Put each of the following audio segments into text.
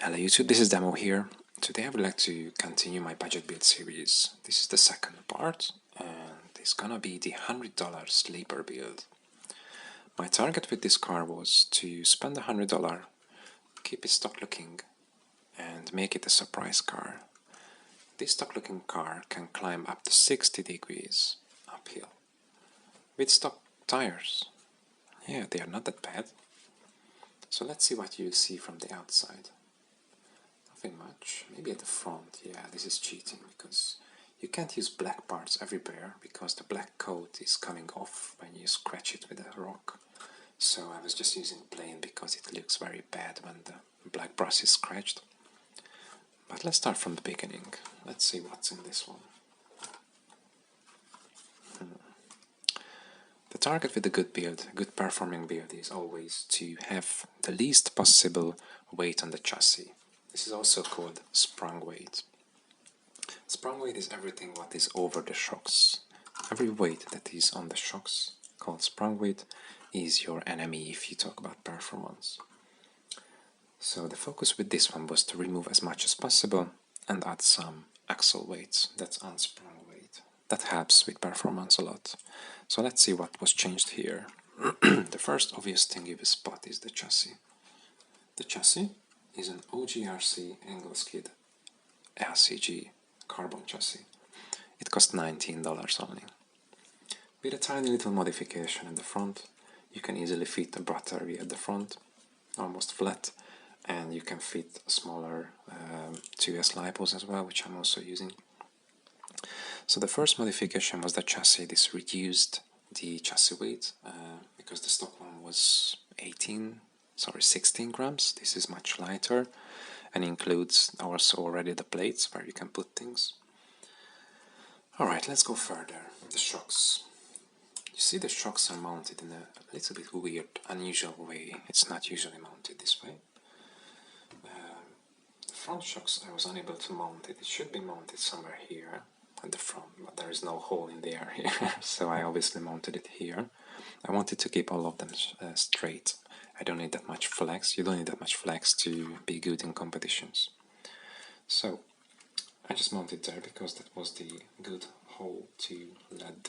Hello YouTube, this is Demo here. Today I would like to continue my budget build series. This is the second part and it's gonna be the $100 Sleeper build. My target with this car was to spend $100, keep it stock looking and make it a surprise car. This stock looking car can climb up to 60 degrees uphill with stock tires. Yeah, they are not that bad. So let's see what you see from the outside. Nothing much, maybe at the front. Yeah, this is cheating because you can't use black parts everywhere because the black coat is coming off when you scratch it with a rock. So I was just using plain because it looks very bad when the black brush is scratched. But let's start from the beginning. Let's see what's in this one. The target with a good build, a good performing build, is always to have the least possible weight on the chassis. This is also called sprung weight. Sprung weight is everything what is over the shocks. Every weight that is on the shocks, called sprung weight, is your enemy if you talk about performance. So the focus with this one was to remove as much as possible and add some axle weights, that's unsprung weight. That helps with performance a lot. So let's see what was changed here. The first obvious thing you will spot is the chassis. The chassis is an OGRC angle skid LCG carbon chassis. It cost $19 only. With a tiny little modification in the front, you can easily fit a battery at the front, almost flat, and you can fit a smaller 2S lipos as well, which I'm also using. So the first modification was the chassis. This reduced the chassis weight because the stock one was 16 grams. This is much lighter and includes also already the plates where you can put things. Alright, let's go further. The shocks. You see the shocks are mounted in a little bit weird, unusual way. It's not usually mounted this way. The front shocks I was unable to mount it. It should be mounted somewhere here at the front, but there is no hole in the air here, so I obviously mounted it here. I wanted to keep all of them straight. I don't need that much flex. You don't need that much flex to be good in competitions. So I just mounted there because that was the good hole to let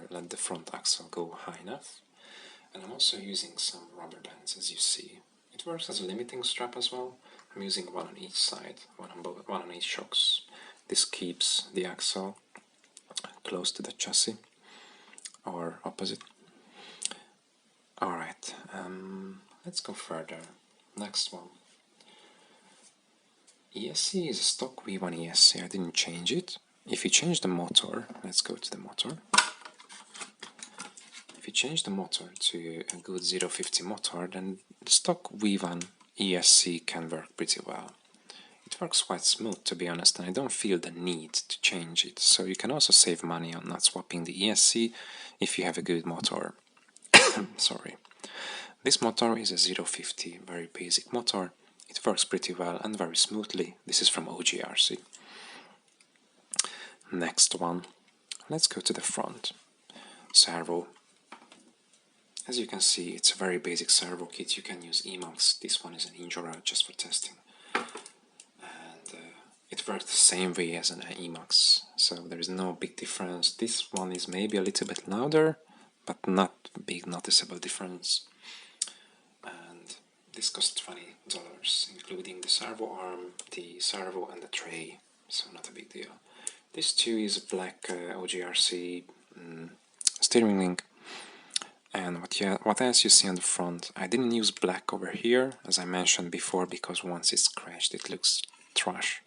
let the front axle go high enough. And I'm also using some rubber bands, as you see. It works as a limiting strap as well. I'm using one on each side, one on each shocks. This keeps the axle close to the chassis, or opposite. Alright, let's go further. Next one. ESC is a stock V1 ESC, I didn't change it. If you change the motor, let's go to the motor. If you change the motor to a good 050 motor, then the stock V1 ESC can work pretty well. It works quite smooth, to be honest, and I don't feel the need to change it. So you can also save money on not swapping the ESC if you have a good motor. Sorry. This motor is a 050, very basic motor. It works pretty well and very smoothly. This is from OGRC. Next one. Let's go to the front. Servo. As you can see, it's a very basic servo kit. You can use Emacs. This one is an Injora just for testing. It works the same way as an Emacs, so there is no big difference. This one is maybe a little bit louder, but not big noticeable difference. And this costs $20, including the servo arm, the servo and the tray, so not a big deal. This too is a black OGRC steering link. And what else you see on the front? I didn't use black over here, as I mentioned before, because once it's scratched it looks trash.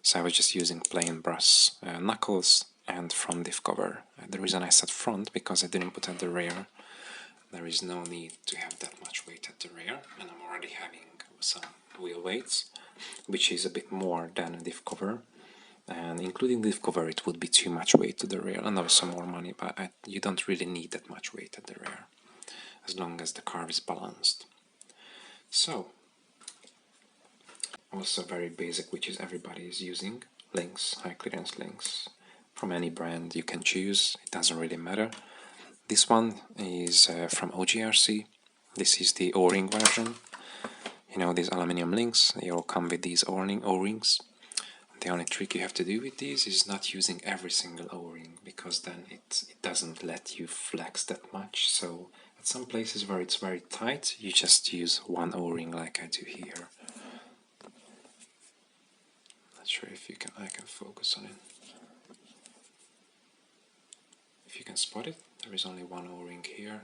So I was just using plain brass knuckles and front diff cover. The reason I said front, because I didn't put at the rear. There is no need to have that much weight at the rear, and I'm already having some wheel weights, which is a bit more than a diff cover. And including diff cover it would be too much weight to the rear, and also more money, but you don't really need that much weight at the rear, as long as the car is balanced. So, also very basic, which is everybody is using, links, high clearance links, from any brand you can choose, it doesn't really matter. This one is from OGRC, this is the O-ring version. You know, these aluminium links, they all come with these O-rings. The only trick you have to do with these is not using every single O-ring, because then it doesn't let you flex that much. So at some places where it's very tight, you just use one O-ring like I do here. Not sure if I can focus on it. If you can spot it, there is only one O-ring here,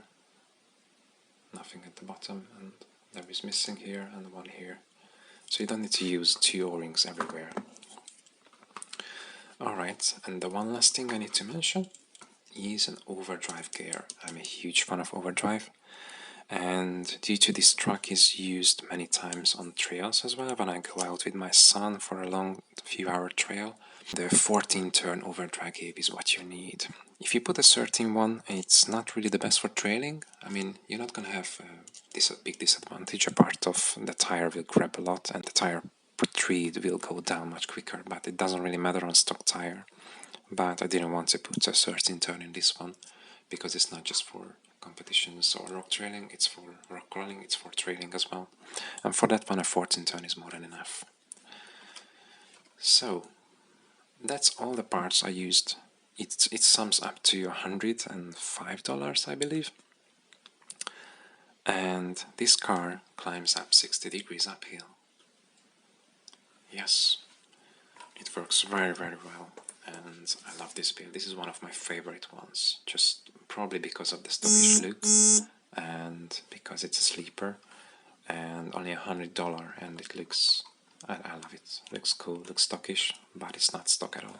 nothing at the bottom, and there is missing here and one here. So you don't need to use two O-rings everywhere. Alright, and the one last thing I need to mention is an overdrive gear. I'm a huge fan of overdrive, and due to this truck is used many times on trails as well, when I go out with my son for a long few-hour trail, the 14-turn overdrive gear is what you need. If you put a 13 one, it's not really the best for trailing. I mean, you're not gonna have this big disadvantage, apart of the tire will grab a lot and the tire tread will go down much quicker, but it doesn't really matter on stock tire. But I didn't want to put a 13-turn in this one, because it's not just for competitions or rock trailing, it's for rock crawling, it's for trailing as well. And for that one, a 14-turn is more than enough. So that's all the parts I used. It sums up to $105, I believe. And this car climbs up 60 degrees uphill. Yes, it works very, very well, and I love this build. This is one of my favorite ones, just probably because of the stockish look and because it's a sleeper and only $100, and it looks, I love it. Looks cool, looks stockish, but it's not stock at all.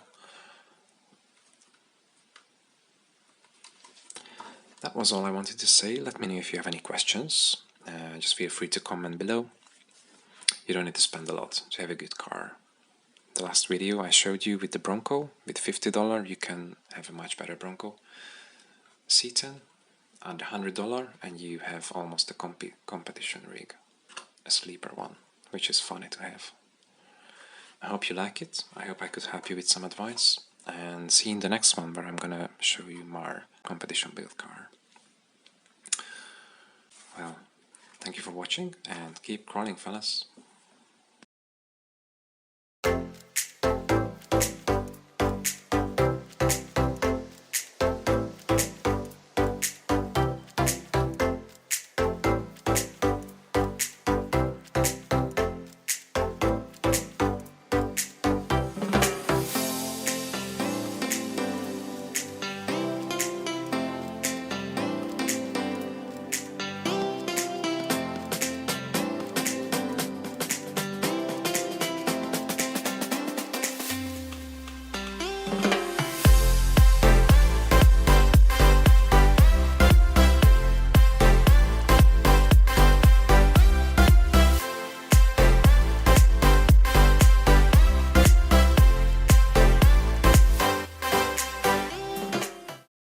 That was all I wanted to say. Let me know if you have any questions. Just feel free to comment below. You don't need to spend a lot to have a good car. The last video I showed you with the Bronco, with $50 you can have a much better Bronco. C10 at $100 and you have almost a competition rig, a sleeper one, which is funny to have. I hope you like it. I hope I could help you with some advice, and see you in the next one, where I'm gonna show you my competition build car. Well, thank you for watching, and keep crawling, fellas.